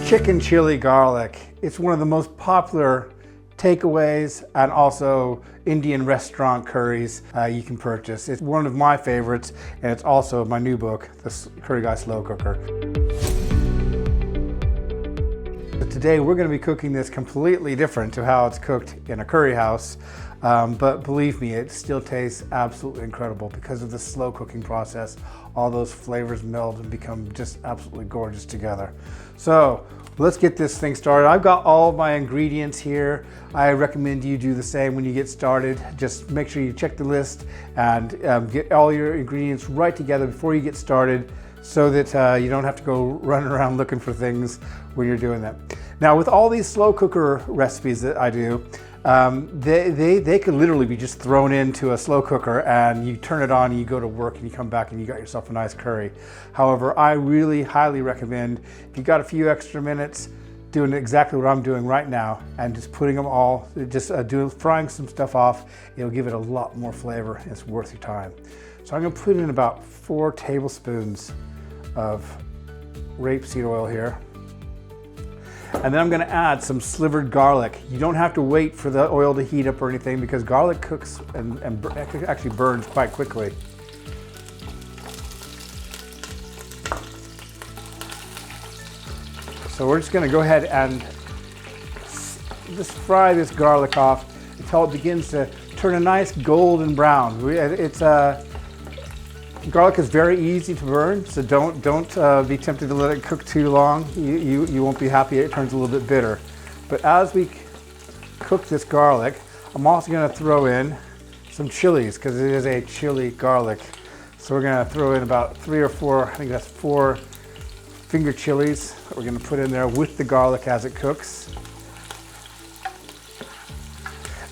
Chicken chili garlic. It's one of the most popular takeaways and also Indian restaurant curries you can purchase. It's one of my favorites, and it's also my new book, The Curry Guy Slow Cooker. But today we're going to be cooking this completely different to how it's cooked in a curry house. But believe me, it still tastes absolutely incredible because of the slow cooking process. All those flavors meld and become just absolutely gorgeous together. So let's get this thing started. I've got all of my ingredients here. I recommend you do the same when you get started. Just make sure you check the list and get all your ingredients right together before you get started, so that you don't have to go running around looking for things when you're doing that. Now, with all these slow cooker recipes that I do, they could literally be just thrown into a slow cooker and you turn it on and you go to work and you come back and you got yourself a nice curry. However, I really highly recommend, if you got a few extra minutes, doing exactly what I'm doing right now and just putting them all, just frying some stuff off. It'll give it a lot more flavor and it's worth your time. So I'm gonna put in about 4 tablespoons of rapeseed oil here. And then I'm going to add some slivered garlic. You don't have to wait for the oil to heat up or anything, because garlic cooks and actually burns quite quickly. So we're just going to go ahead and just fry this garlic off until it begins to turn a nice golden brown. Garlic is very easy to burn, so don't be tempted to let it cook too long. You won't be happy. It turns a little bit bitter. But as we cook this garlic, I'm also going to throw in some chilies, because it is a chili garlic. So we're going to throw in about 3 or 4, I think that's 4 finger chilies that we're going to put in there with the garlic as it cooks.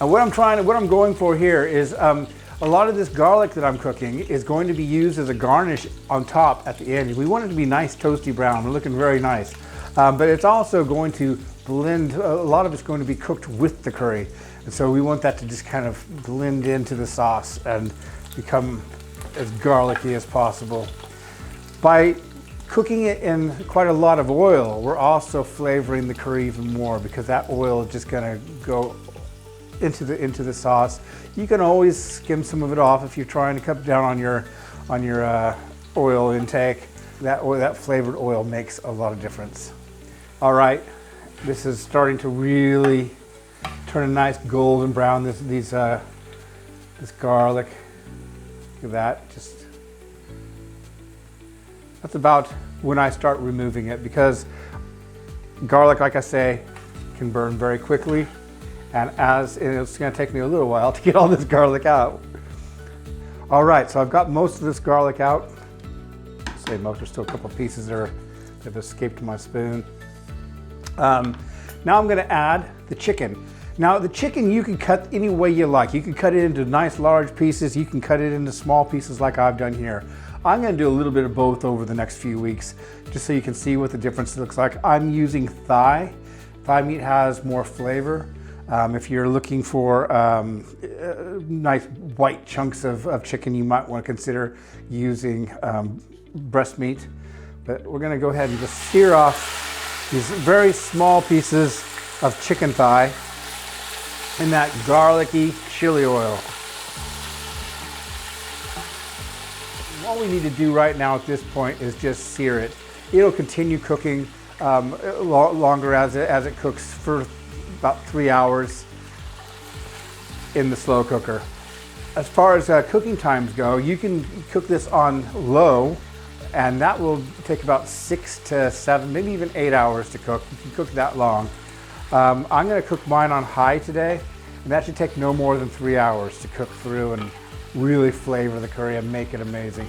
And what I'm going for here is a lot of this garlic that I'm cooking is going to be used as a garnish on top at the end. We want it to be nice toasty brown. We're looking very nice. But it's also going to blend, a lot of it's going to be cooked with the curry. And so we want that to just kind of blend into the sauce and become as garlicky as possible. By cooking it in quite a lot of oil, we're also flavoring the curry even more, because that oil is just gonna go into the sauce. You can always skim some of it off if you're trying to cut down on your oil intake. That flavored oil makes a lot of difference. All right, this is starting to really turn a nice golden brown. This garlic. Look at that. That's about when I start removing it, because garlic, like I say, can burn very quickly. And it's going to take me a little while to get all this garlic out. All right, so I've got most of this garlic out. Say most, there's still a couple of pieces that have escaped my spoon. Now I'm going to add the chicken. Now the chicken you can cut any way you like. You can cut it into nice large pieces. You can cut it into small pieces like I've done here. I'm going to do a little bit of both over the next few weeks, just so you can see what the difference looks like. I'm using thigh. Thigh meat has more flavor. If you're looking for nice white chunks of chicken, you might want to consider using breast meat. But we're going to go ahead and just sear off these very small pieces of chicken thigh in that garlicky chili oil. All we need to do right now at this point is just sear it. It'll continue cooking longer as it cooks for about 3 hours in the slow cooker. As far as cooking times go, you can cook this on low, and that will take about 6 to 7, maybe even 8 hours to cook. You can cook that long. I'm going to cook mine on high today, and that should take no more than 3 hours to cook through and really flavor the curry and make it amazing.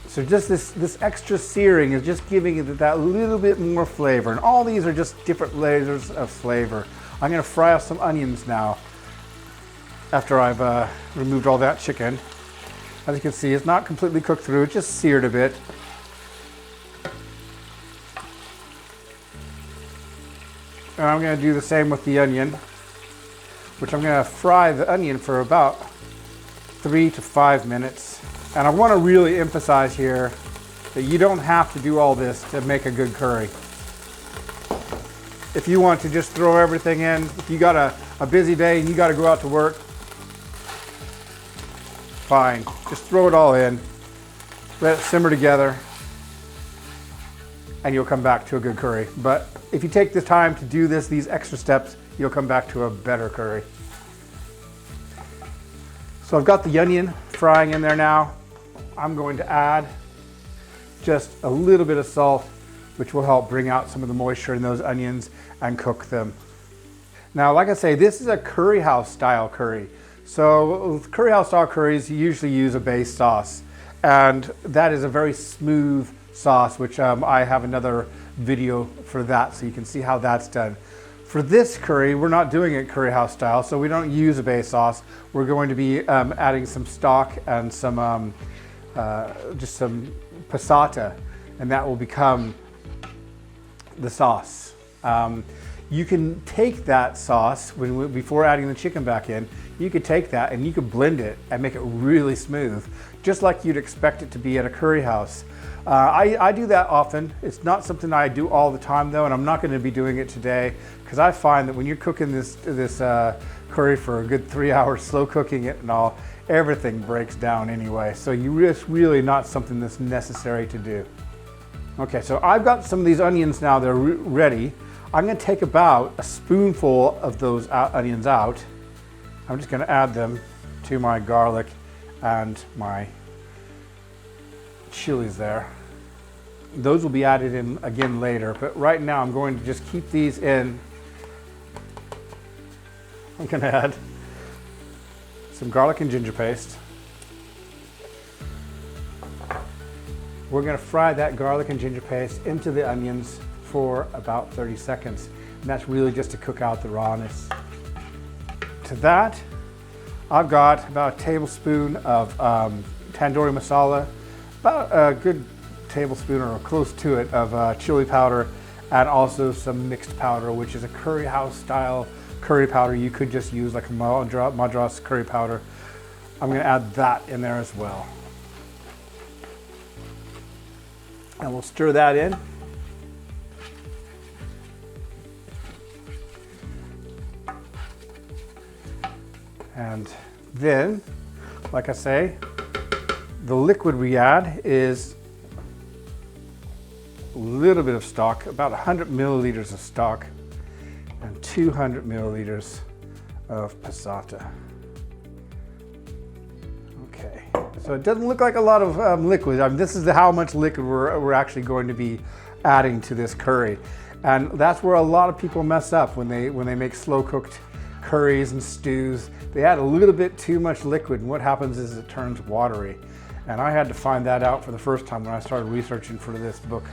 So just this extra searing is just giving it that little bit more flavor. And all these are just different layers of flavor. I'm going to fry off some onions now after I've removed all that chicken. As you can see, it's not completely cooked through, it just seared a bit. And I'm going to do the same with the onion, which I'm going to fry the onion for about 3 to 5 minutes. And I want to really emphasize here that you don't have to do all this to make a good curry. if you want to just throw everything in, if you got a busy day and you got to go out to work, fine, just throw it all in, let it simmer together, and you'll come back to a good curry. But if you take the time to do these extra steps, you'll come back to a better curry. So I've got the onion frying in there now. I'm going to add just a little bit of salt, which will help bring out some of the moisture in those onions and cook them. Now, like I say, this is a curry house style curry. So with curry house style curries, you usually use a base sauce. And that is a very smooth sauce, which I have another video for that, so you can see how that's done. For this curry, we're not doing it curry house style, so we don't use a base sauce. We're going to be adding some stock and some just some passata, and that will become the sauce. You can take that sauce before adding the chicken back in. You could take that and you could blend it and make it really smooth, just like you'd expect it to be at a curry house. I do that often. It's not something I do all the time though, and I'm not going to be doing it today, because I find that when you're cooking this curry for a good 3 hours, slow cooking it and all, everything breaks down anyway. So it's really not something that's necessary to do. Okay, so I've got some of these onions now, they're ready. I'm going to take about a spoonful of those onions out. I'm just going to add them to my garlic and my chilies there. Those will be added in again later, but right now I'm going to just keep these in. I'm going to add some garlic and ginger paste. We're going to fry that garlic and ginger paste into the onions for about 30 seconds. And that's really just to cook out the rawness. To that, I've got about a tablespoon of tandoori masala, about a good tablespoon or close to it of chili powder, and also some mixed powder, which is a curry house style curry powder. You could just use like a Madras curry powder. I'm going to add that in there as well. And we'll stir that in. And then, like I say, the liquid we add is a little bit of stock, about 100 milliliters of stock and 200 milliliters of passata. Okay, so it doesn't look like a lot of liquid. I mean, this is how much liquid we're actually going to be adding to this curry. And that's where a lot of people mess up when they make slow cooked curries and stews. They add a little bit too much liquid, and what happens is it turns watery. And I had to find that out for the first time when I started researching for this book.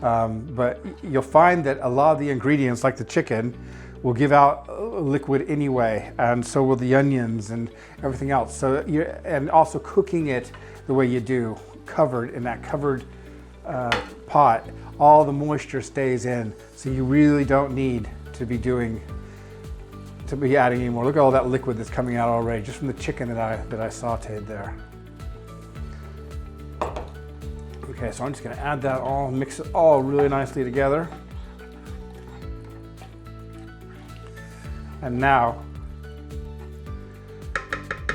But you'll find that a lot of the ingredients, like the chicken, will give out liquid anyway, and so will the onions and everything else. So and also cooking it the way you do, covered in that covered pot, all the moisture stays in. So you really don't need to be adding any more. Look at all that liquid that's coming out already, just from the chicken that I sauteed there. Okay, so I'm just going to add that all, mix it all really nicely together. And now,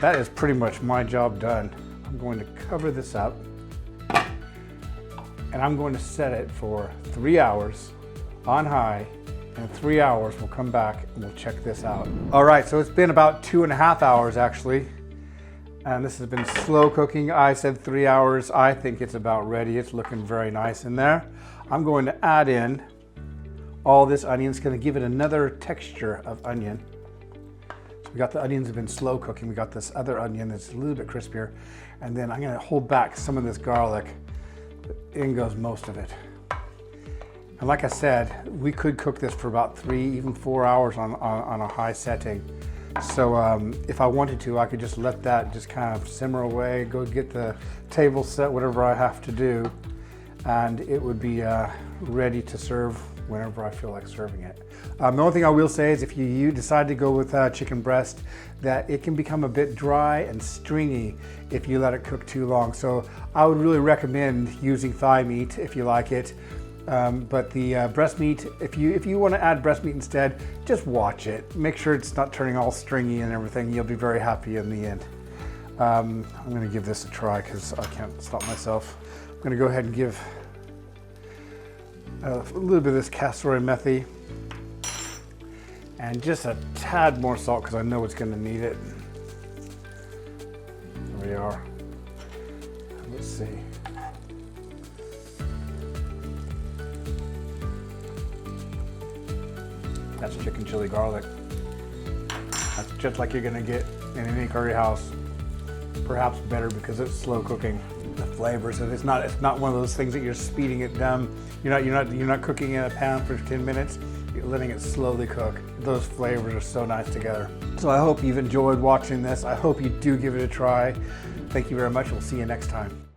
that is pretty much my job done. I'm going to cover this up, and I'm going to set it for 3 hours on high. In 3 hours, we'll come back and we'll check this out. All right, so it's been about 2.5 hours actually. And this has been slow cooking. I said 3 hours. I think it's about ready. It's looking very nice in there. I'm going to add in all this onion. It's going to give it another texture of onion. So we got the onions have been slow cooking. We got this other onion that's a little bit crispier. And then I'm going to hold back some of this garlic. In goes most of it. And like I said, we could cook this for about 3, even 4 hours on a high setting. So if I wanted to, I could just let that just kind of simmer away, go get the table set, whatever I have to do, and it would be ready to serve whenever I feel like serving it. The only thing I will say is if you decide to go with chicken breast, that it can become a bit dry and stringy if you let it cook too long. So I would really recommend using thigh meat if you like it. But the breast meat, if you want to add breast meat instead, just watch it. Make sure it's not turning all stringy and everything. You'll be very happy in the end. I'm going to give this a try because I can't stop myself. I'm going to go ahead and give a little bit of this castor oil methi and just a tad more salt because I know it's going to need it. There we are. Let's see. That's chicken chili garlic. That's just like you're gonna get in any curry house. Perhaps better because it's slow cooking. The flavors, and it's not one of those things that you're speeding it down. You're not cooking in a pan for 10 minutes. You're letting it slowly cook. Those flavors are so nice together. So I hope you've enjoyed watching this. I hope you do give it a try. Thank you very much. We'll see you next time.